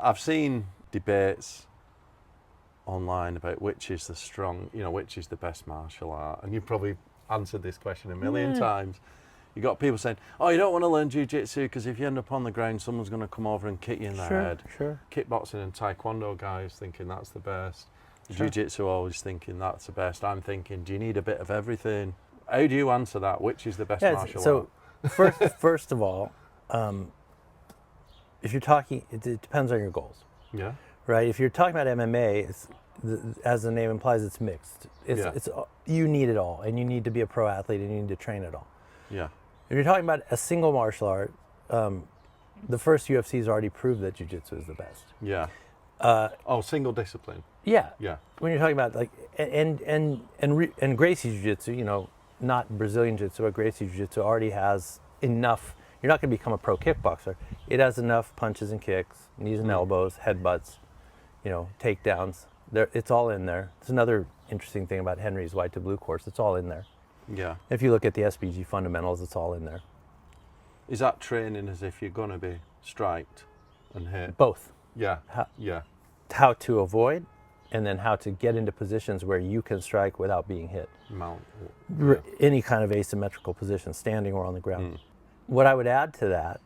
I've seen debates online about which is which is the best martial art, and you've probably answered this question a million times. You got people saying, "Oh, you don't want to learn jiu-jitsu because if you end up on the ground, someone's going to come over and kick you in the head." Sure. Kickboxing and taekwondo guys thinking that's the best. Sure. Jiu-jitsu always thinking that's the best. I'm thinking, do you need a bit of everything? How do you answer that? Which is the best martial art? First of all, if you're talking, it depends on your goals. Yeah. Right. If you're talking about MMA, as the name implies, it's mixed. It's you need it all, and you need to be a pro athlete, and you need to train it all. Yeah. If you're talking about a single martial art, the first UFC's already proved that jiu-jitsu is the best. Yeah. Single discipline. Yeah. Yeah. When you're talking about like and Gracie Jiu-Jitsu, not Brazilian Jiu-Jitsu, but Gracie Jiu-Jitsu already has enough. You're not going to become a pro kickboxer. It has enough punches and kicks, knees and elbows, headbutts, takedowns. It's all in there. It's another interesting thing about Henry's white to blue course. It's all in there. Yeah. If you look at the SBG fundamentals, it's all in there. Is that training as if you're going to be striked and hit? Both. Yeah. How to avoid, and then how to get into positions where you can strike without being hit. Any kind of asymmetrical position, standing or on the ground. What I would add to that,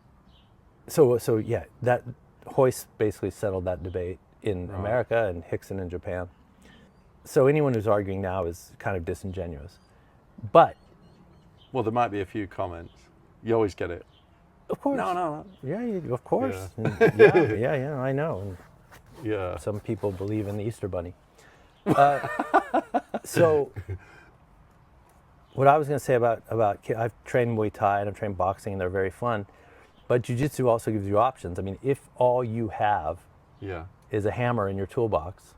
that Hoist basically settled that debate in America and Hickson in Japan. So anyone who's arguing now is kind of disingenuous. But well, there might be a few comments. You always get it. Of course. No. Yeah, of course. Yeah. Yeah, I know. Yeah. Some people believe in the Easter Bunny. So what I was going to say about I've trained Muay Thai and I've trained boxing, and they're very fun. But Jiu-Jitsu also gives you options. I mean, if all you have is a hammer in your toolbox,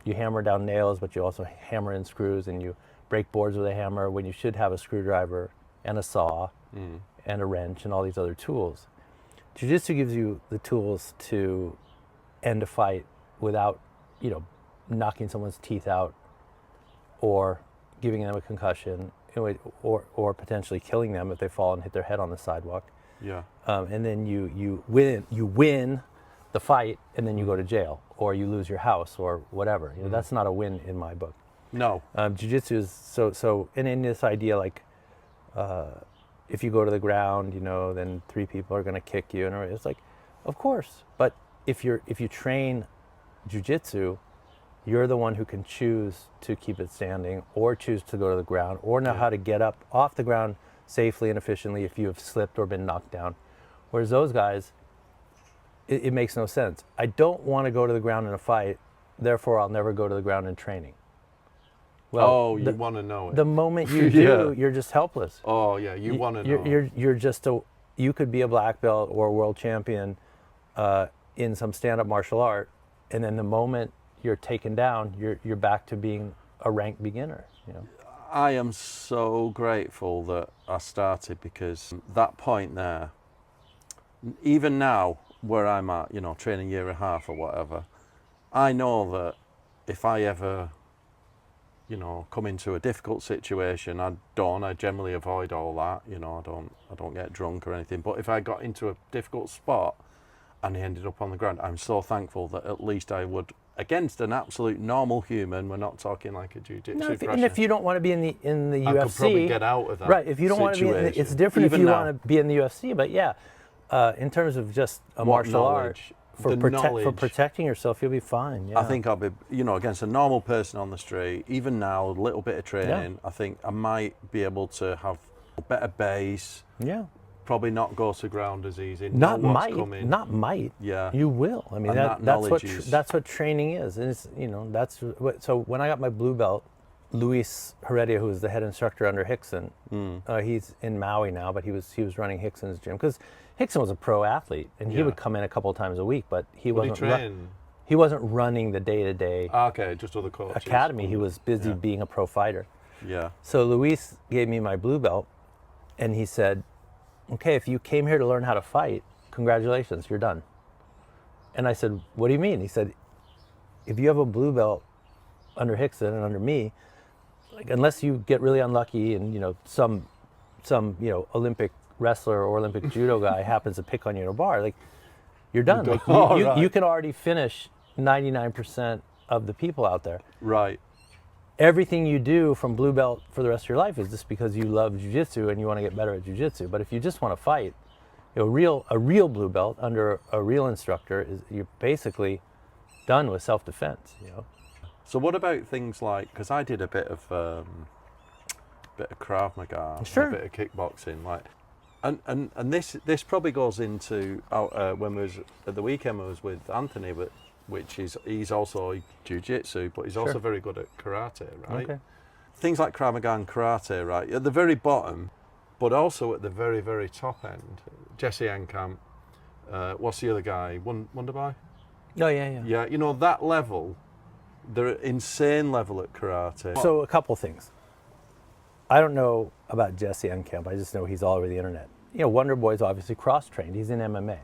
you hammer down nails, but you also hammer in screws, and you break boards with a hammer when you should have a screwdriver and a saw and a wrench and all these other tools. Jiu-Jitsu gives you the tools to end a fight without, knocking someone's teeth out or giving them a concussion or potentially killing them if they fall and hit their head on the sidewalk. Yeah. And then you win the fight, and then you go to jail or you lose your house or whatever. That's not a win in my book. No. Jiu-Jitsu is so in this idea, like if you go to the ground, then 3 people are going to kick you, and it's like, of course. But if you train Jiu-Jitsu, you're the one who can choose to keep it standing or choose to go to the ground or know how to get up off the ground safely and efficiently if you have slipped or been knocked down. Whereas those guys, it makes no sense. I don't want to go to the ground in a fight, therefore I'll never go to the ground in training. Well, you want to know it. The moment you do, you're just helpless. Oh yeah, you want to know. You're just you could be a black belt or a world champion in some stand-up martial art, and then the moment you're taken down, you're back to being a ranked beginner. I am so grateful that I started, because that point there, even now where I'm at, training a year and a half or whatever, I know that if I ever come into a difficult situation, I generally avoid all that, I don't get drunk or anything, but if I got into a difficult spot and I ended up on the ground, I'm so thankful that at least I would, against an absolute normal human, we're not talking like a jiu-jitsu and if you don't want to be in the UFC, I could probably get out of that. Right, if you don't want to be it's different even if you want to be in the UFC, but in terms of just a martial art, for protecting yourself, you'll be fine. Yeah. I think I'll be, against a normal person on the street, even now, a little bit of training, I think I might be able to have a better base. Yeah. Probably not go to ground as easy. Not might. Yeah. You will. I mean, that's what training is. And it's, that's what, so when I got my blue belt, Luis Heredia, who was the head instructor under Hickson, he's in Maui now, but he was running Hickson's gym, because Hickson was a pro athlete, and he would come in a couple of times a week, but he wasn't running the day-to-day just other coaches. academy. He was busy being a pro fighter. Yeah. So Luis gave me my blue belt, and he said, okay, if you came here to learn how to fight, congratulations, you're done. And I said, what do you mean? He said, if you have a blue belt under Hickson and under me, like, unless you get really unlucky and some Olympic wrestler or Olympic judo guy happens to pick on you in a bar, like, you're done. You're Like, done. you Right. can already finish 99% of the people out there. Right. Everything you do from blue belt for the rest of your life is just because you love jiu-jitsu and you want to get better at jiu-jitsu. But if you just want to fight, a real blue belt under a real instructor, you're basically done with self-defense. So what about things like, because I did a bit of Krav Maga, Sure. a bit of kickboxing, like, and this probably goes into when we was at the weekend, I was with Anthony, but he's also jiu-jitsu, but he's also Sure. very good at karate, right? Okay. Things like Krav Maga and karate, right, at the very bottom, but also at the very, very top end. Jesse Enkamp, what's the other guy? Wonderboy? Oh, yeah. Yeah, that level, they're at insane level at karate. So a couple things. I don't know about Jesse Enkamp. I just know he's all over the internet. Wonder Boy's obviously cross-trained. He's in MMA.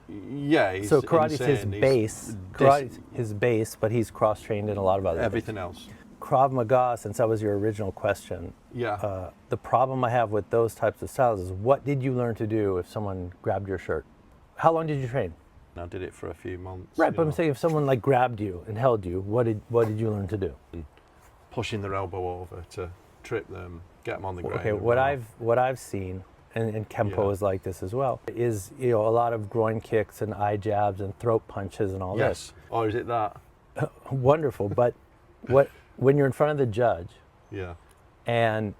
Yeah, he's So karate's insane. his base. Karate's his base, but he's cross-trained in a lot of other everything things. else. Krav Maga, since that was your original question, Yeah. the problem I have with those types of styles is, what did you learn to do if someone grabbed your shirt? How long did you train? I did it for a few months. Right, but I'm saying if someone like grabbed you and held you, what did you learn to do? Pushing their elbow over to trip them, get them on the ground. Okay, what I've seen, and Kempo is like this as well, is a lot of groin kicks and eye jabs and throat punches and all Yes. Or is it that? this. Wonderful, but when you're in front of the judge, Yeah. and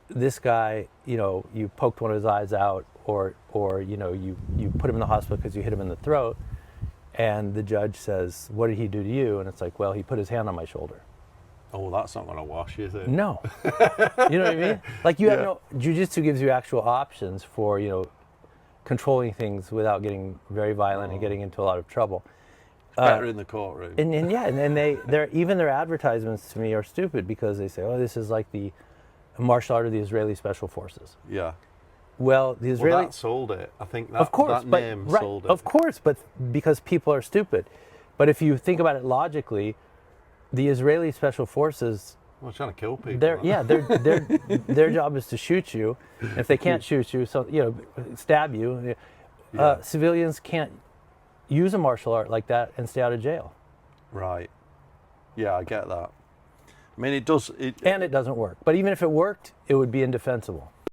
this guy, you poked one of his eyes out, or you put him in the hospital because you hit him in the throat, and the judge says, "What did he do to you?" And it's like, "Well, he put his hand on my shoulder." Oh, that's not going to wash, is it? No. You know what I mean? Like, you have no, jiu-jitsu gives you actual options for, controlling things without getting very violent and getting into a lot of trouble. Better in the courtroom. And even their advertisements to me are stupid, because they say, "Oh, this is like the martial art of the Israeli Special Forces." Yeah. Well, the Israeli... Well, that sold it. I think that, of course, that but, name right, sold it. Of course, but because people are stupid. But if you think about it logically, the Israeli Special Forces... Well, trying to kill people. Their job is to shoot you. And if they can't shoot you, stab you. Civilians can't use a martial art like that and stay out of jail. Right. Yeah, I get that. I mean, it does... And it doesn't work. But even if it worked, it would be indefensible.